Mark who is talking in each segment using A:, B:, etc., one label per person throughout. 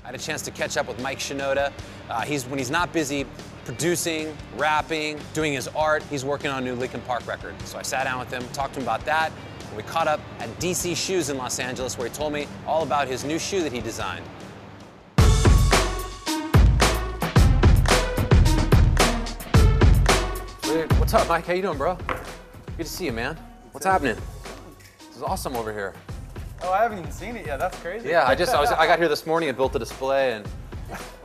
A: I had a chance to catch up with Mike Shinoda. When he's not busy producing, rapping, doing his art, he's working on a new Linkin Park record. So I sat down with him, talked to him about that, and we caught up at DC Shoes in Los Angeles, where he told me all about his new shoe that he designed. What's up, Mike? How you doing, bro? Good to see you, man. What's happening? This is awesome over here.
B: Oh, I haven't even seen it yet. That's crazy.
A: Yeah, I got here this morning and built a display and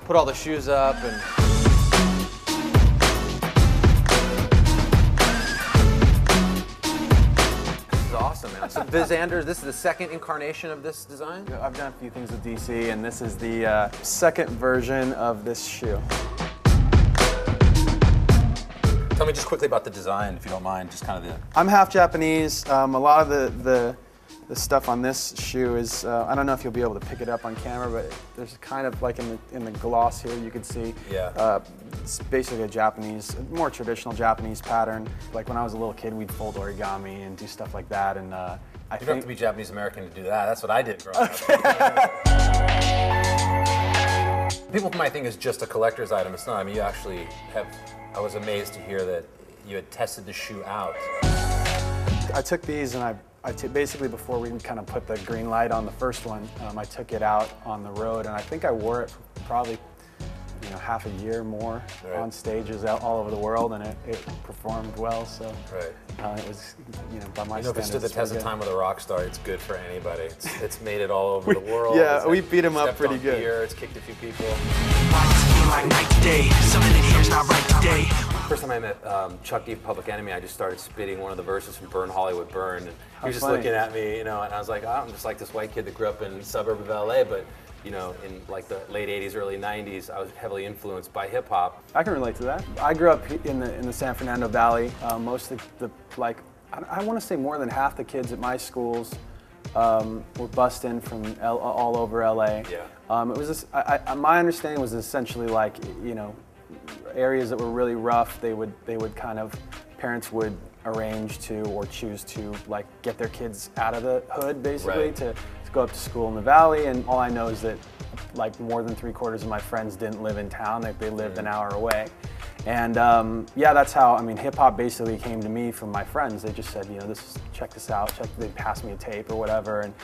A: put all the shoes up and. This is awesome, man. So Visander, this is the second incarnation of this design?
B: I've done a few things with DC, and this is the second version of this shoe.
A: Tell me just quickly about the design, if you don't mind, just kind of the...
B: I'm half Japanese. A lot of the stuff on this shoe is, I don't know if you'll be able to pick it up on camera, but there's kind of like in the gloss here, you can see.
A: Yeah.
B: It's basically a Japanese, more traditional Japanese pattern. Like when I was a little kid, we'd fold origami and do stuff like that. And
A: you don't have to be Japanese American to do that. That's what I did growing up. People might think it's just a collector's item. It's not. I mean, you actually have. I was amazed to hear that you had tested the shoe out.
B: I took these and basically before we kind of put the green light on the first one, I took it out on the road, and I think I wore it for probably half a year more on stages all over the world, and it performed well. So it was by my standards.
A: If it stood the test of time with a rock star, it's good for anybody. It's made it all over the world.
B: Yeah, we beat him up pretty good.
A: It's kicked a few people. First time I met Chuck D, Public Enemy, I just started spitting one of the verses from Burn Hollywood Burn, and he was just looking at me, and I was like, I'm just like this white kid that grew up in the suburb of LA, but in like the late 80s, early 90s, I was heavily influenced by hip hop.
B: I can relate to that. I grew up in the San Fernando Valley. Most of I want to say more than half the kids at my schools were bussed in from all over LA. Yeah. It was my understanding was essentially like, areas that were really rough, they would kind of, parents would arrange to or choose to like get their kids out of the hood basically to go up to school in the valley. And all I know is that like more than 3/4 of my friends didn't live in town, they lived an hour away. And yeah, that's how, hip hop basically came to me from my friends. They just said, check this out, they'd pass me a tape or whatever. And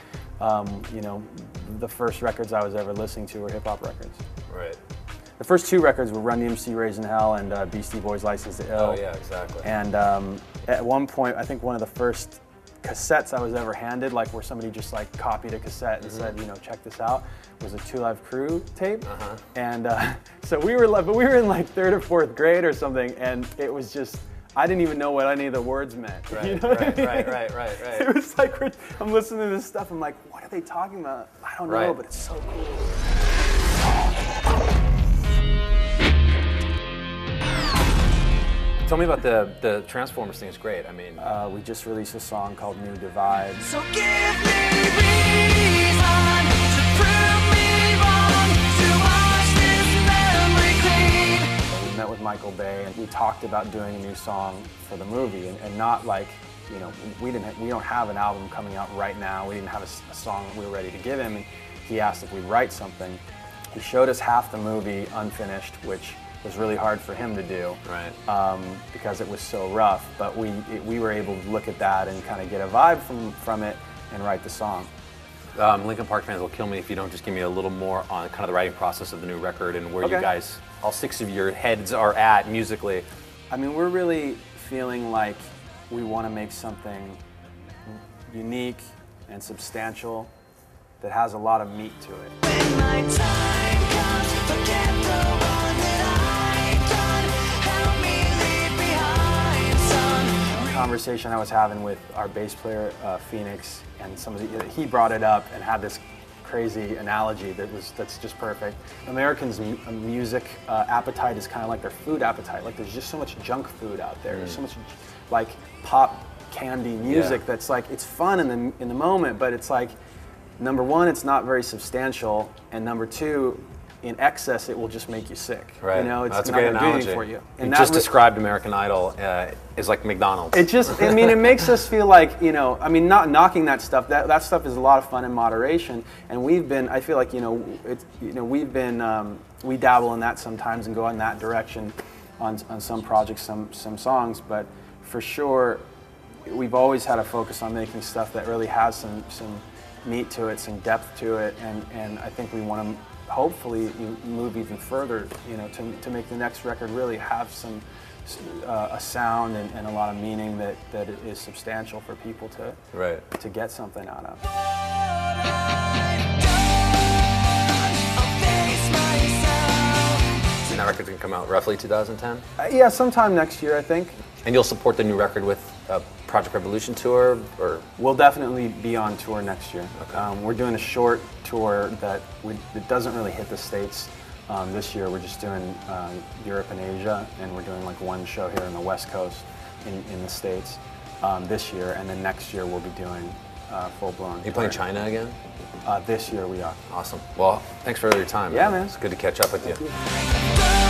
B: the first records I was ever listening to were hip hop records.
A: Right.
B: The first two records were Run DMC Raising Hell and Beastie Boys License to Ill.
A: Oh yeah, exactly.
B: And at one point, I think one of the first cassettes I was ever handed, like where somebody just like copied a cassette and said, check this out, was a 2 Live Crew tape. And so we were in like 3rd or 4th grade or something, and it was just, I didn't even know what any of the words meant.
A: Right,
B: you know what I mean?
A: Right.
B: It was like, I'm listening to this stuff, I'm like, what are they talking about? I don't know, but it's so cool.
A: Tell me about the Transformers thing. It's great.
B: We just released a song called New Divide.
C: So give me reason to prove me wrong, to wash this memory clean.
B: We met with Michael Bay and we talked about doing a new song for the movie, and not like, we don't have an album coming out right now. We didn't have a song that we were ready to give him, and he asked if we'd write something. He showed us half the movie unfinished, which was really hard for him to do, because it was so rough. But we were able to look at that and kind of get a vibe from it and write the song.
A: Linkin Park fans will kill me if you don't just give me a little more on kind of the writing process of the new record and where you guys, all 6 of your heads are at musically.
B: We're really feeling like we want to make something unique and substantial that has a lot of meat to it.
C: When my time comes, forget the one that I've done. Help me leave behind some.
B: Conversation I was having with our bass player Phoenix, and he brought it up and had this crazy analogy that's just perfect. Americans' music appetite is kind of like their food appetite. Like there's just so much junk food out there. There's so much like pop candy music that's like, it's fun in the moment, but it's like, number one, it's not very substantial, and number two, in excess, it will just make you sick.
A: Right.
B: You know, it's
A: That's a
B: not
A: great
B: gonna do
A: analogy.
B: anything for you.
A: You just described American Idol is like McDonald's.
B: It just, I mean, it makes us feel like, you know, I mean, not knocking that stuff. That stuff is a lot of fun in moderation, and we've been, I feel like, you know, it's, you know, we've been, we dabble in that sometimes and go in that direction on some projects, some songs, but for sure, we've always had a focus on making stuff that really has some meat to it, some depth to it, and I think we want to hopefully move even further, you know, to make the next record really have some a sound and a lot of meaning that is substantial for people to get something out of.
A: And that record's gonna come out roughly 2010?
B: Yeah, sometime next year, I think.
A: And you'll support the new record with a Project Revolution tour, or?
B: We'll definitely be on tour next year. Okay. We're doing a short tour that it doesn't really hit the States this year. We're just doing Europe and Asia, and we're doing like one show here on the West Coast in the States this year, and then next year we'll be doing full-blown.
A: Are you playing China again?
B: This year we are.
A: Awesome. Well, thanks for your time.
B: Yeah, man.
A: It's good to catch up with you.
C: Thank you.